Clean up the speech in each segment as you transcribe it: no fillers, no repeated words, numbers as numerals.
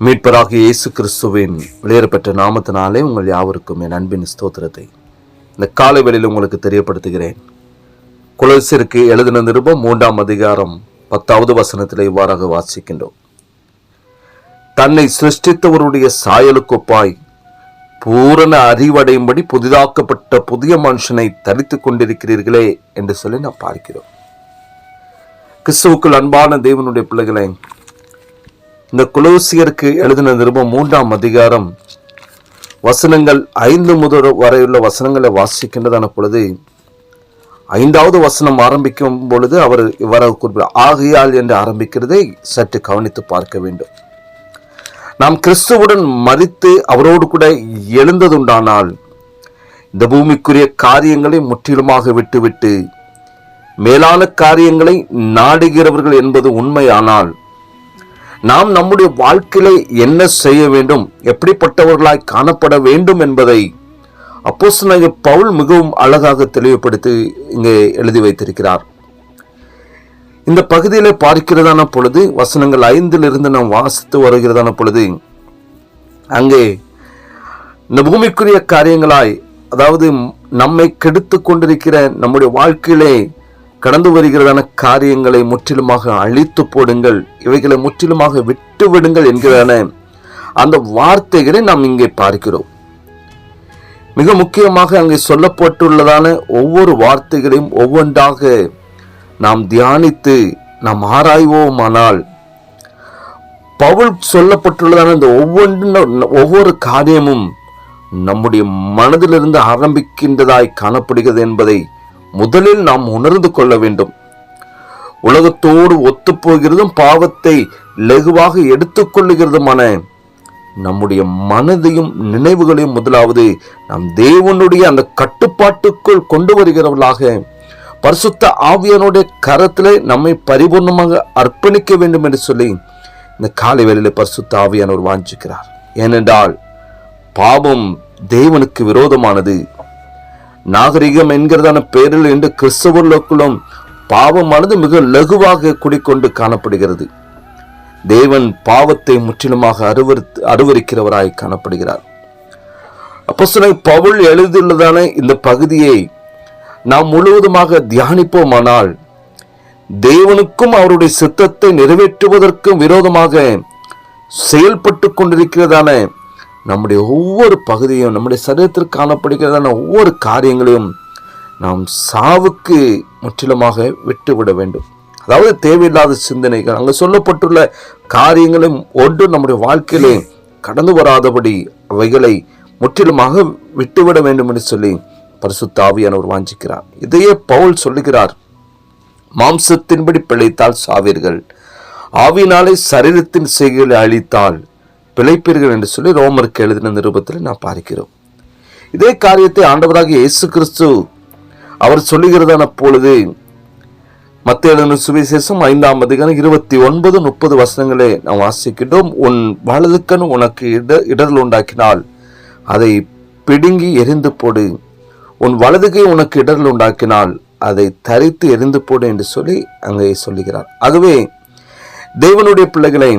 மீட்பராகிய இயேசு கிறிஸ்துவின் வெளியேறப்பெற்ற நாமத்தினாலே உங்கள் யாவருக்கும் என் அன்பின் ஸ்தோத்திரத்தை இந்த காலை வேளையில் உங்களுக்கு தெரியப்படுத்துகிறேன். கொலோசியருக்கு எழுதின நிருபம் 3ஆம் அதிகாரம் 10வது வசனத்தில் இவ்வாறாக வாசிக்கின்றோம். தன்னை சிருஷ்டித்தவருடைய சாயலுக்கொப்பாய் பூரண அறிவடையும்படி புதிதாக்கப்பட்ட புதிய மனுஷனை தரித்துக் கொண்டிருக்கிறீர்களே என்று சொல்லி நாம் பார்க்கிறோம். கிறிஸ்துவுக்குள் அன்பான தேவனுடைய பிள்ளைகளை, இந்த கொலோசியருக்கு எழுதின நிருபம் 3ஆம் அதிகாரம் வசனங்கள் 5 முதல் வரையுள்ள வசனங்களை வாசிக்கின்றதான பொழுது 5வது வசனம் ஆரம்பிக்கும் பொழுது அவர் இவ்வாறு குறிப்பிட்டார். ஆகையால் என்று ஆரம்பிக்கிறதை சற்று கவனித்து பார்க்க வேண்டும். நாம் கிறிஸ்துவுடன் மரித்து அவரோடு கூட எழுந்ததுண்டானால் இந்த பூமிக்குரிய காரியங்களை முற்றிலுமாக விட்டுவிட்டு மேலான காரியங்களை நாடுகிறவர்கள் என்பது உண்மையானால் நாம் நம்முடைய வாழ்க்கையில என்ன செய்ய வேண்டும், எப்படிப்பட்டவர்களாய் காணப்பட வேண்டும் என்பதை அப்போஸ்தலனாகிய பவுல் மிகவும் அழகாக தெளிவுபடுத்தி இங்கே எழுதி வைத்திருக்கிறார். இந்த பகுதியில பார்க்கிறதான பொழுது வசனங்கள் 5 நாம் வாசித்து வருகிறதான பொழுது அங்கே இந்த பூமிக்குரிய காரியங்களாய், அதாவது நம்மை கெடுத்து கொண்டிருக்கிற நம்முடைய வாழ்க்கையிலே கடந்து வருகிறதான காரியங்களை முற்றிலுமாக அழித்து போடுங்கள், இவைகளை முற்றிலுமாக விட்டு விடுங்கள் என்கிறதான அந்த வார்த்தைகளை நாம் இங்கே பார்க்கிறோம். மிக முக்கியமாக அங்கே சொல்லப்பட்டுள்ளதான ஒவ்வொரு வார்த்தைகளையும் ஒவ்வொன்றாக நாம் தியானித்து நாம் ஆராய்வோமானால் பவுல் சொல்லப்பட்டுள்ளதான இந்த ஒவ்வொரு காரியமும் நம்முடைய மனதிலிருந்து ஆரம்பிக்கின்றதாய் காணப்படுகிறது என்பதை முதலில் நாம் உணர்ந்து கொள்ள வேண்டும். உலகத்தோடு ஒத்துப்போகிறதும் பாவத்தை லகுவாக எடுத்துக்கொள்ளுகிறதுமான நம்முடைய மனதையும் நினைவுகளையும் முதலாவது நாம் தேவனுடைய அந்த கட்டுப்பாட்டுக்குள் கொண்டு வருகிறவர்களாக பரிசுத்த ஆவியானுடைய கரத்திலே நம்மை பரிபூர்ணமாக அர்ப்பணிக்க வேண்டும் என்று சொல்லி இந்த காலை வேளையிலே பரிசுத்த ஆவியானவர் வாஞ்சிக்கிறார். ஏனென்றால் பாவம் தேவனுக்கு விரோதமானது. நாகரிகம் என்கிறதான பெயரில் இன்று கிறிஸ்தவர்களுக்குள்ளும் பாவமானது மிக லகுவாக குடிக்கொண்டு காணப்படுகிறது. தேவன் பாவத்தை முற்றிலுமாக அருவருக்கிறவராய் காணப்படுகிறார். அப்போஸ்தலனாகிய பவுல் எழுதியுள்ளதான இந்த பகுதியை நாம் முழுவதுமாக தியானிப்போமானால் தேவனுக்கும் அவருடைய சித்தத்தை நிறைவேற்றுவதற்கும் விரோதமாக செயல்பட்டு கொண்டிருக்கிறதான நம்முடைய ஒவ்வொரு பகுதியும், நம்முடைய சரீரத்திற்கு காணப்படுகிறதான ஒவ்வொரு காரியங்களையும் நாம் சாவுக்கு முற்றிலுமாக விட்டுவிட வேண்டும். அதாவது தேவையில்லாத சிந்தனைகள், அங்கு சொல்லப்பட்டுள்ள காரியங்களும் ஒன்று நம்முடைய வாழ்க்கையிலே கடந்து வராதபடி அவைகளை முற்றிலுமாக விட்டுவிட வேண்டும் என்று சொல்லி பரிசுத்த ஆவியானவர் வாஞ்சிக்கிறார். இதையே பவுல் சொல்லுகிறார். மாம்சத்தின்படி பிழைத்தால் சாவீர்கள், ஆவியினாலே சரீரத்தின் செய்கைகளை அழித்தால் பிழைப்பீர்கள் என்று சொல்லி ரோமருக்கு எழுதின நிருபத்தில் நாம் பார்க்கிறோம். இதே காரியத்தை ஆண்டவராகிய இயேசு கிறிஸ்து அவர் சொல்லுகிறதான பொழுது மத்தேயு எழுதின சுவிசேஷம் 5ஆம் அதிகாரம் 29-30 வசனங்களே நாம் வாசிக்கின்றோம். உன் வலது கண் உனக்கு இடரல் உண்டாக்கினால் அதை பிடுங்கி எரிந்து போடு, உன் வலது கை உனக்கு இடரல் உண்டாக்கினால் அதை தரித்து எரிந்து போடு என்று சொல்லி அங்கே சொல்லுகிறார். ஆகவே தேவனுடைய பிள்ளைகளை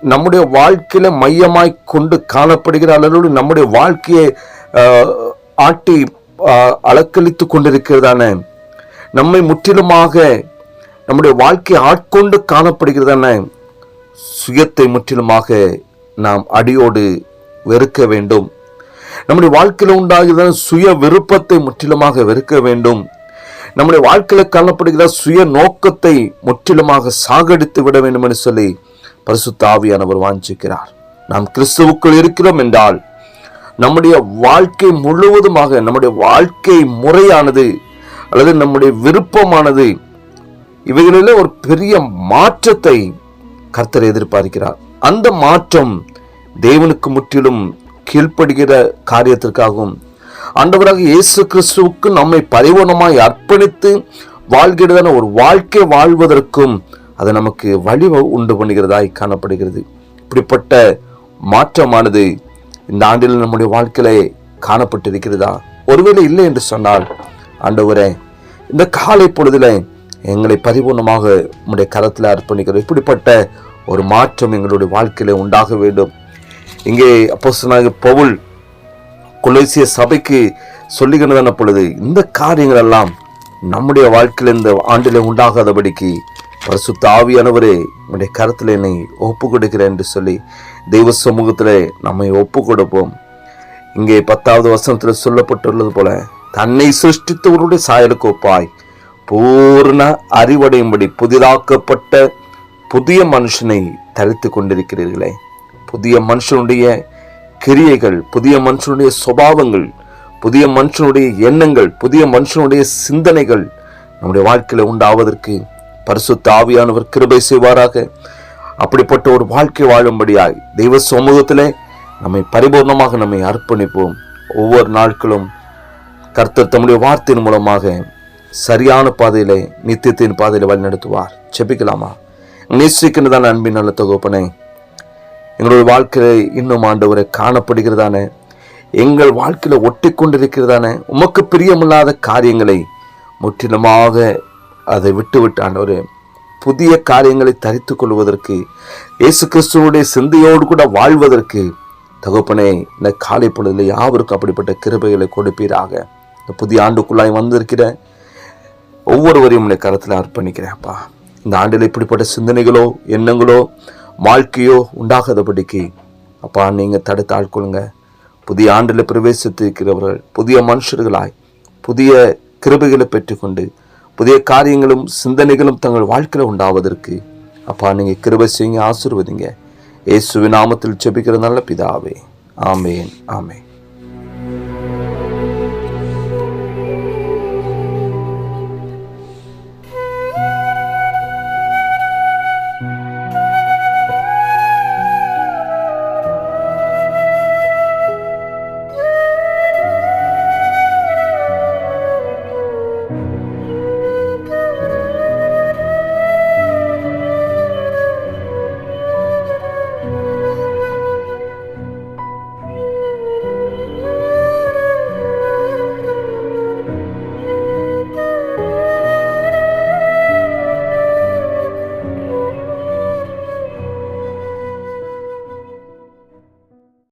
நம்முடைய வாழ்க்கையில மையமாய் கொண்டு காணப்படுகிற அளவோடு நம்முடைய வாழ்க்கையை ஆட்டி அலக்களித்து கொண்டிருக்கிறதான, நம்மை முற்றிலுமாக நம்முடைய வாழ்க்கையை ஆட்கொண்டு காணப்படுகிறதான சுயத்தை முற்றிலுமாக நாம் அடியோடு வெறுக்க வேண்டும். நம்முடைய வாழ்க்கையில உண்டாகிறதான சுய விருப்பத்தை முற்றிலுமாக வெறுக்க வேண்டும். நம்முடைய வாழ்க்கையில காணப்படுகிற சுய நோக்கத்தை முற்றிலுமாக சாகடித்து விட வேண்டும் என்று சொல்லி பரிசுத்த ஆவியானவர் வாஞ்சிக்கிறார். நாம் கிறிஸ்துவுக்குள் இருக்கிறோம் என்றால் நம்முடைய வாழ்க்கை முழுவதுமாக, நம்முடைய வாழ்க்கை முறையானது அல்லது நம்முடைய விருப்பமானது, இவைகளிலே ஒரு பெரிய மாற்றத்தை கர்த்தர் எதிர்பார்க்கிறார். அந்த மாற்றம் தேவனுக்கு முற்றிலும் கீழ்ப்படுகிற காரியத்திற்காகவும் ஆண்டவராக இயேசு கிறிஸ்துவுக்கு நம்மை பரிபூர்ணமாய் அர்ப்பணித்து வாழ்கிறதான ஒரு வாழ்க்கை வாழ்வதற்கும் அது நமக்கு வழி உண்டு பண்ணுகிறதாய் காணப்படுகிறது. இப்படிப்பட்ட மாற்றமானது இந்த ஆண்டில் நம்முடைய வாழ்க்கையிலே காணப்பட்டிருக்கிறதா? ஒருவேளை இல்லை என்று சொன்னால், ஆண்டவரே இந்த காலை பொழுதில எங்களை பரிபூர்ணமாக உம்முடைய கரத்தில் அர்ப்பணிக்கிறோம். இப்படிப்பட்ட ஒரு மாற்றம் எங்களுடைய வாழ்க்கையில உண்டாக வேண்டும். இங்கே அப்போஸ்தலனாகிய பவுல் கொலோசிய சபைக்கு சொல்லுகிறதான பொழுது இந்த காரியங்கள் எல்லாம் நம்முடைய வாழ்க்கையில் இந்த ஆண்டிலே உண்டாகாதபடிக்கு பரிசுத்த ஆவியானவரே உடைய கருத்தில் என்னை ஒப்பு கொடுக்கிறேன் என்று சொல்லி தெய்வ சமூகத்திலே நம்மை ஒப்பு கொடுப்போம். இங்கே 10வது வசனத்தில் சொல்லப்பட்டுள்ளது போல, தன்னை சிருஷ்டித்தவருடைய சாயலுக்கு ஒப்பாய் பூர்ண அறிவடையும்படி புதிதாக்கப்பட்ட புதிய மனுஷனை தரித்து கொண்டிருக்கிறீர்களே. புதிய மனுஷனுடைய கிரியைகள், புதிய மனுஷனுடைய சுபாவங்கள், புதிய மனுஷனுடைய எண்ணங்கள், புதிய மனுஷனுடைய சிந்தனைகள் நம்முடைய வாழ்க்கையில உண்டாவதற்கு பரிசுத்த ஆவியானவர் கிருபை செய்வாராக. அப்படிப்பட்ட ஒரு வாழ்க்கை வாழும்படியாய் தெய்வ சமூகத்திலே நம்மை பரிபூர்ணமாக நம்மை அர்ப்பணிப்போம். ஒவ்வொரு நாட்களும் கர்த்தர் தம்முடைய வார்த்தையின் மூலமாக சரியான பாதையிலே, நித்தியத்தின் பாதையில வழி நடத்துவார். செபிக்கலாமா? நேசிக்கின்றதான அன்பின் நல்ல தகப்பனே, எங்களுடைய வாழ்க்கையில இன்னும் ஆண்டவரை காணப்படுகிறதான, எங்கள் வாழ்க்கையில ஒட்டி கொண்டிருக்கிறதான உமக்கு பிரியமில்லாத காரியங்களை முற்றிலுமாக அதை விட்டுவிட்டு ஆண்டவரே புதிய காரியங்களை தரித்து கொள்வதற்கு, இயேசு கிறிஸ்துவோடைய சிந்தையோடு கூட வாழ்வதற்கு தகப்பனே இந்த காலை பொழுதில் யாவருக்கும் அப்படிப்பட்ட கிருபைகளை கொடுப்பீராக. இந்த புதிய ஆண்டுக்குள்ளாய் வந்திருக்கிற ஒவ்வொருவரையும் இந்த கரத்தில் அர்ப்பணிக்கிறேன் அப்பா. இந்த ஆண்டில் இப்படிப்பட்ட சிந்தனைகளோ எண்ணங்களோ வாழ்க்கையோ உண்டாகாதபடிக்கு அப்பா நீங்க தடுத்து ஆட்கொள்ளுங்க. புதிய ஆண்டில் பிரவேசித்திருக்கிறவர்கள் புதிய மனுஷர்களாய் புதிய கிருபைகளை பெற்றுக்கொண்டு புதிய காரியங்களும் சிந்தனைகளும் தங்கள் வாழ்க்கையில் உண்டாவதற்கு அப்பா நீங்க கிருபை செய்யுங்க, ஆசீர்வதிங்க. இயேசுவின் நாமத்தில் ஜெபிக்கிற நல்ல பிதாவே, ஆமேன், ஆமேன்.